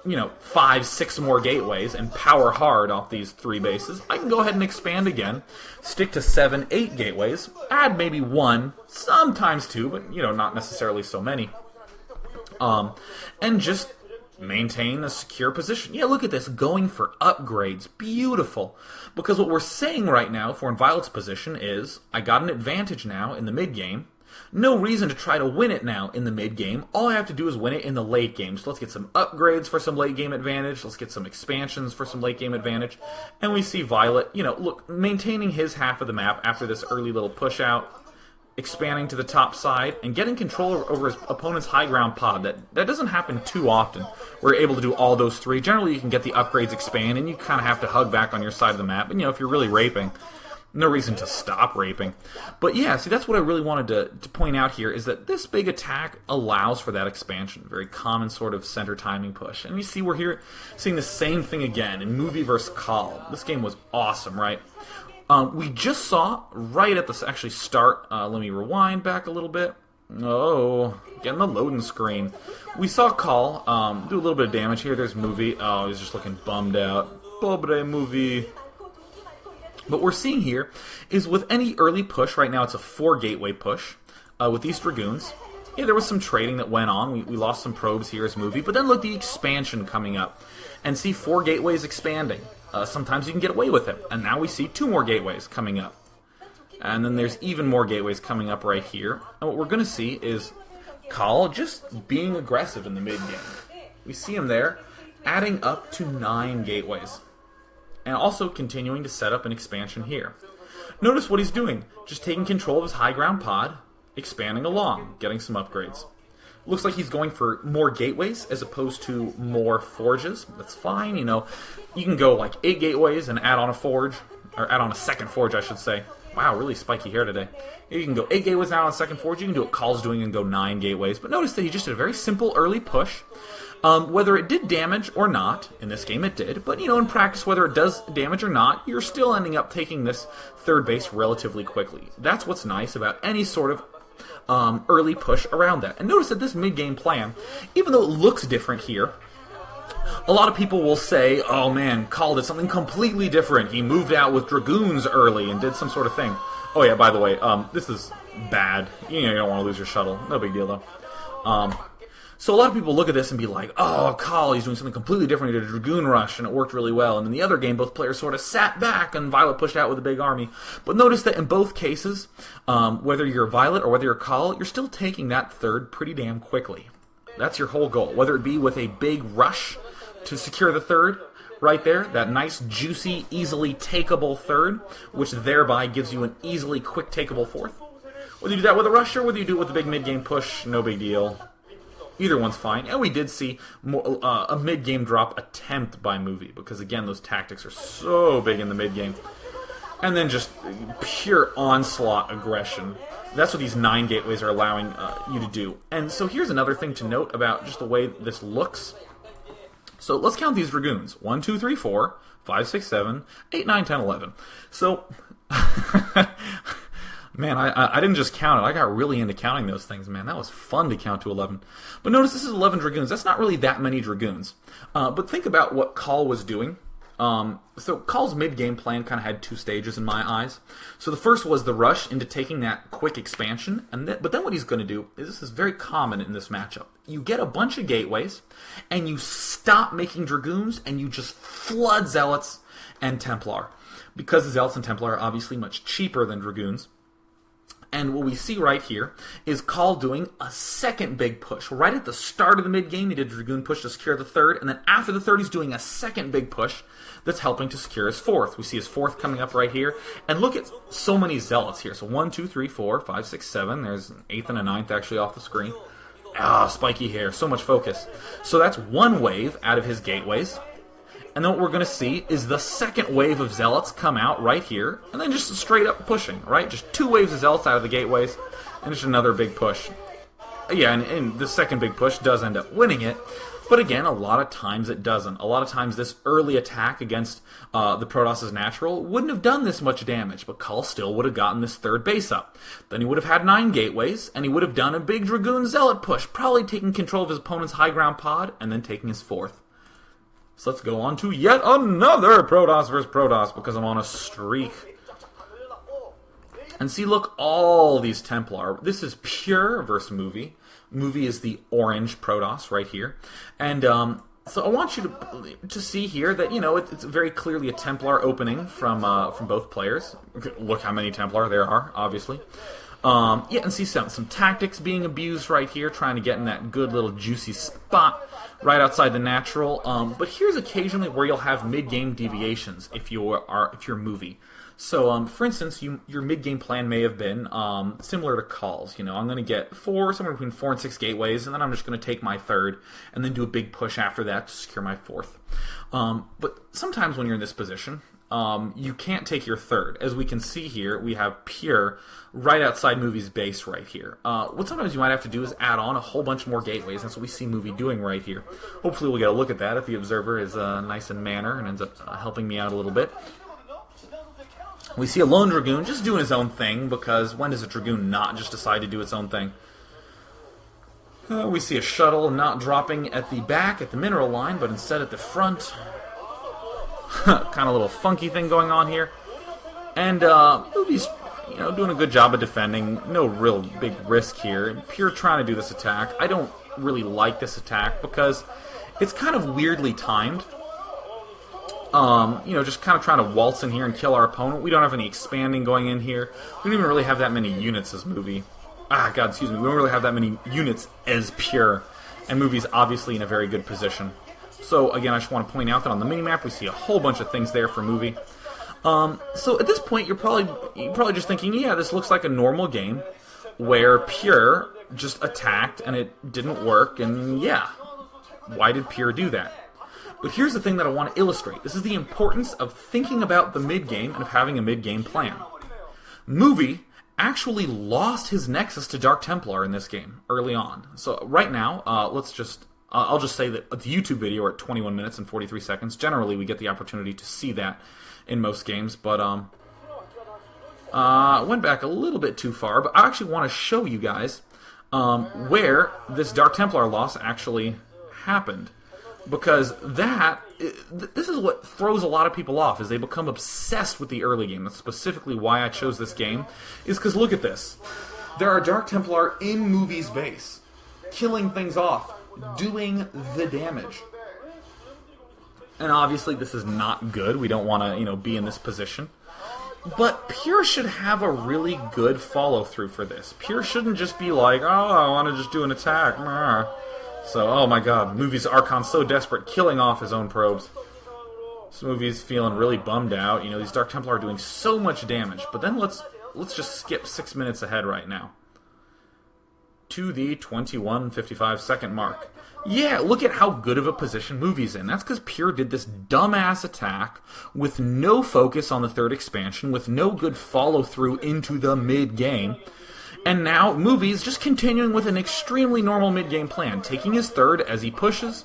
5, 6 more gateways and power hard off these 3 bases. I can go ahead and expand again, stick to 7, 8 gateways, add maybe 1, sometimes 2, but, not necessarily so many. And just maintain a secure position. Yeah, look at this, going for upgrades. Beautiful. Because what we're saying right now for in Violet's position is, I got an advantage now in the mid-game. No reason to try to win it now in the mid-game. All I have to do is win it in the late game. So let's get some upgrades for some late-game advantage. Let's get some expansions for some late-game advantage. And we see Violet, look, maintaining his half of the map after this early little push-out, expanding to the top side, and getting control over his opponent's high ground pod. That doesn't happen too often. We're able to do all those 3. Generally, you can get the upgrades expand, and you kind of have to hug back on your side of the map. And, if you're really raping, no reason to stop raping. But yeah, see, that's what I really wanted to point out here, is that this big attack allows for that expansion. Very common sort of center timing push. And you see we're here seeing the same thing again in Movie vs. Call. This game was awesome, right? We just saw, right at the actually start, let me rewind back a little bit. Oh, getting the loading screen. We saw Call do a little bit of damage here. There's Movie. Oh, he's just looking bummed out. Pobre Movie. What we're seeing here is with any early push, right now it's a 4 gateway push, with these Dragoons. Yeah, there was some trading that went on. We lost some probes here as Movie, but then look, the expansion coming up. And see 4 gateways expanding. Sometimes you can get away with it. And now we see 2 more gateways coming up. And then there's even more gateways coming up right here. And what we're going to see is Call just being aggressive in the mid-game. We see him there, adding up to 9 gateways. And also continuing to set up an expansion here. Notice what he's doing. Just taking control of his high ground pod, expanding along, getting some upgrades. Looks like he's going for more gateways as opposed to more forges. That's fine, you can go like 8 gateways and add on a forge, or add on a second forge, I should say. Wow, really spiky hair today. You can go 8 gateways now on a second forge. You can do what Call's doing and go 9 gateways. But notice that he just did a very simple early push. Whether it did damage or not, in this game it did, but in practice, whether it does damage or not, you're still ending up taking this third base relatively quickly. That's what's nice about any sort of early push around that. And notice that this mid-game plan, even though it looks different here, a lot of people will say, oh man, Call did something completely different. He moved out with Dragoons early and did some sort of thing. Oh yeah, by the way, this is bad. You don't want to lose your shuttle. No big deal though. So a lot of people look at this and be like, oh, Call, he's doing something completely different. He did a Dragoon rush, and it worked really well. And in the other game, both players sort of sat back, and Violet pushed out with a big army. But notice that in both cases, whether you're Violet or whether you're Call, you're still taking that third pretty damn quickly. That's your whole goal. Whether it be with a big rush to secure the third, right there, that nice, juicy, easily takeable third, which thereby gives you an easily quick takeable fourth. Whether you do that with a rush or whether you do it with a big mid-game push, no big deal. Either one's fine. And we did see a mid-game drop attempt by Movie, because again, those tactics are so big in the mid-game. And then just pure onslaught aggression. That's what these 9 gateways are allowing you to do. And so here's another thing to note about just the way this looks. So let's count these Dragoons. 1, 2, 3, 4, 5, 6, 7, 8, 9, 10, 11. So... Man, I didn't just count it. I got really into counting those things, man. That was fun to count to 11. But notice this is 11 Dragoons. That's not really that many Dragoons. But think about what Call was doing. So Call's mid-game plan kind of had 2 stages in my eyes. So the first was the rush into taking that quick expansion. But then what he's going to do is, this is very common in this matchup. You get a bunch of gateways, and you stop making Dragoons, and you just flood Zealots and Templar. Because the Zealots and Templar are obviously much cheaper than Dragoons. And what we see right here is Call doing a second big push. Right at the start of the mid-game, he did a Dragoon push to secure the third, and then after the third, he's doing a second big push that's helping to secure his fourth. We see his fourth coming up right here, and look at so many Zealots here. So 1, 2, 3, 4, 5, 6, 7. There's an 8th and a 9th actually off the screen. Ah, spiky hair, so much focus. So that's one wave out of his gateways. And then what we're going to see is the second wave of Zealots come out right here, and then just straight up pushing, right? Just 2 waves of Zealots out of the gateways, and just another big push. Yeah, and the second big push does end up winning it, but again, a lot of times it doesn't. A lot of times this early attack against the Protoss' natural wouldn't have done this much damage, but Kull still would have gotten this third base up. Then he would have had 9 gateways, and he would have done a big Dragoon Zealot push, probably taking control of his opponent's high ground pod, and then taking his 4th. So let's go on to yet another Protoss versus Protoss, because I'm on a streak. And see, look, all these Templar. This is pure versus movie. Movie is the orange Protoss right here. And so I want you to see here that, you know, it's very clearly a Templar opening from both players. Look how many Templar there are, obviously. Yeah, and see some tactics being abused right here, trying to get in that good little juicy spot right outside the natural. But here's occasionally where you'll have mid-game deviations if you're movie. So, for instance, your mid-game plan may have been similar to Kull's. You know, I'm going to get somewhere between 4 and 6 gateways, and then I'm just going to take my 3rd, and then do a big push after that to secure my 4th. But sometimes when you're in this position, you can't take your 3rd. As we can see here, we have Pure right outside Movie's base right here. What sometimes you might have to do is add on a whole bunch more gateways. That's what we see Movie doing right here. Hopefully we'll get a look at that if the observer is nice in manner and ends up helping me out a little bit. We see a lone Dragoon just doing his own thing, because when does a Dragoon not just decide to do its own thing? We see a shuttle not dropping at the back, at the mineral line, but instead at the front. Kind of a little funky thing going on here. And Movie's, you know, doing a good job of defending. No real big risk here. Pure trying to do this attack. I don't really like this attack because it's kind of weirdly timed. You know, just kind of trying to waltz in here and kill our opponent. We don't have any expanding going in here. We don't even really have that many units as Movie. God, excuse me. We don't really have that many units as Pure. And Movie's obviously in a very good position. So, again, I just want to point out that on the minimap, we see a whole bunch of things there for Movie. So, at this point, you're probably just thinking, yeah, this looks like a normal game where Pure just attacked and it didn't work, and yeah, why did Pure do that? But here's the thing that I want to illustrate. This is the importance of thinking about the mid-game and of having a mid-game plan. Movie actually lost his Nexus to Dark Templar in this game early on. So right now, I'll just say that the YouTube video are at 21 minutes and 43 seconds. Generally, we get the opportunity to see that in most games, but went back a little bit too far. But I actually want to show you guys where this Dark Templar loss actually happened. Because this is what throws a lot of people off, is they become obsessed with the early game. That's specifically why I chose this game, is because look at this. There are Dark Templar in Movie's base, killing things off, doing the damage. And obviously this is not good. We don't want to, you know, be in this position. But Pure should have a really good follow-through for this. Pure shouldn't just be like, oh, I want to just do an attack. So, oh my god, Movie's Archon's so desperate, killing off his own probes. This Movie's feeling really bummed out. You know, these Dark Templar are doing so much damage. But then let's just skip 6 minutes ahead right now. To the 21:55 second mark. Yeah, look at how good of a position Movie's in. That's because Pure did this dumbass attack with no focus on the 3rd expansion, with no good follow-through into the mid-game. And now, Movie's just continuing with an extremely normal mid-game plan, taking his 3rd as he pushes.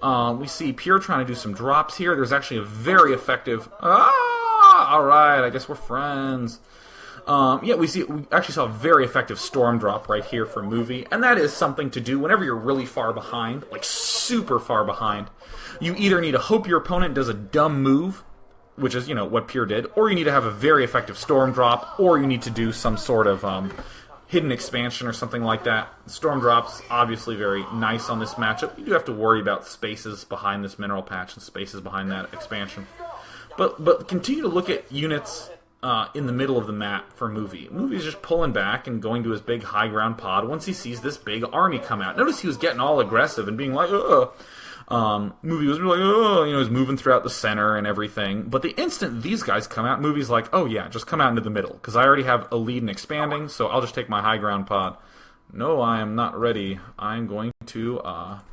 We see Pure trying to do some drops here. There's actually a very effective... Alright, I guess we're friends. Yeah, we actually saw a very effective storm drop right here for Movie, and that is something to do whenever you're really far behind, like super far behind. You either need to hope your opponent does a dumb move, which is, you know, what Pure did, or you need to have a very effective storm drop, or you need to do some sort of hidden expansion or something like that. Storm drop's obviously very nice on this matchup. You do have to worry about spaces behind this mineral patch and spaces behind that expansion. But continue to look at units in the middle of the map for Movie. Movie's just pulling back and going to his big high ground pod once he sees this big army come out. Notice he was getting all aggressive and being like, ugh. Movie was like, oh, you know, he's moving throughout the center and everything. But the instant these guys come out, Movie's like, oh yeah, just come out into the middle, because I already have a lead in expanding, so I'll just take my high ground pod. No, I am not ready. I'm going to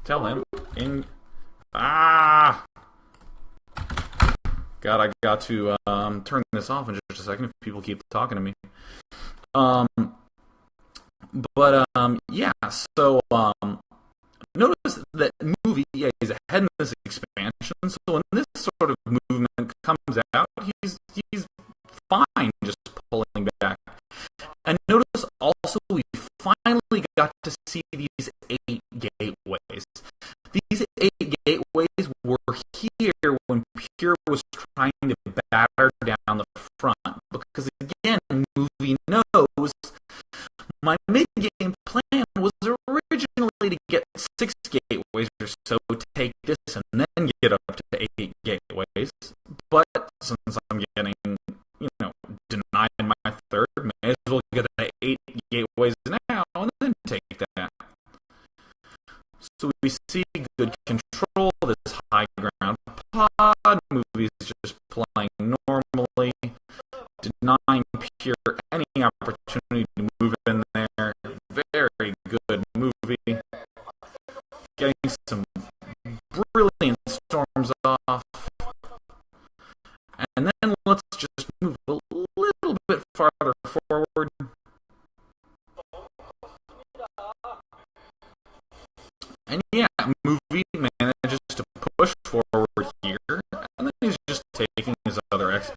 tell him in Ah! God, I got to turn this off in just a second if people keep talking to me. Um, yeah, so, notice that movie is ahead in this expansion, so when this sort of movement comes out, he's fine just pulling back. And notice also we finally got to see these 8 gateways. These 8 gateways were here when Pure was trying to batter down the front. Because again, movie knows my mid-game plan was originally to get 6 gateways or so, take this, and then get up to 8 gateways. But since I'm getting, denied my third, may as well get the 8 gateways now and then take that. So we see good control, this high ground pod, movies just playing normally, denying Pure any opportunity to move in there. Very good movie. Getting some brilliant storms off. And then let's just move a little bit farther forward. And yeah,